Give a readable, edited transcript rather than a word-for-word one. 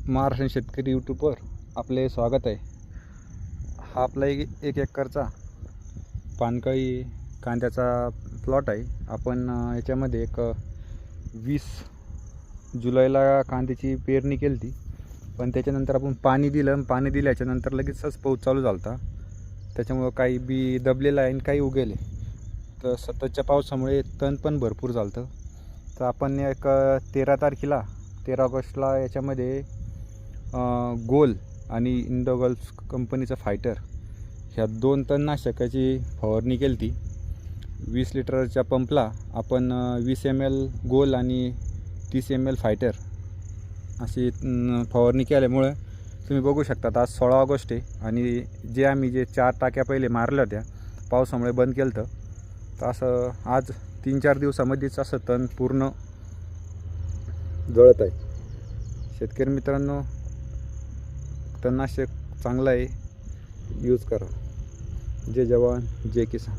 महाराष्ट्र शेतकरी यूट्यूबवर आपले स्वागत आहे. हा आपला एक एकरचा पानकळी कांद्याचा प्लॉट आहे. आपण याच्यामध्ये 20 जुलैला कांद्याची पेरणी केली होती, पण त्याच्यानंतर आपण पाणी दिल्याच्यानंतर लगेचच पाऊस चालू झाला होता. त्याच्यामुळं काही बी दबलेलं आहे आणि काही उगेले. तर सततच्या पावसामुळे तण पण भरपूर झालं होतं. तर आपण 13 ऑगस्टला याच्यामध्ये गोल आणि इंडोगल्फ कंपनीचं फायटर ह्या 2 तणनाशकाची फवारणी केली होती. 20 लिटरच्या पंपला आपण 20 ml गोल आणि 30 ml फायटर अशी फवारणी केल्यामुळे तुम्ही बघू शकता. आज 16 ऑगस्ट आहे आणि आम्ही 4 टाक्या पहिले मारल्या होत्या पावसामुळे बंद केलं होतं. तर असं आज 3-4 दिवसामध्येच असं तण पूर्ण जळत आहे. शेतकरी मित्रांनो, तणनाशक चांगलं आहे, यूज करा. जय जवान जय किसान.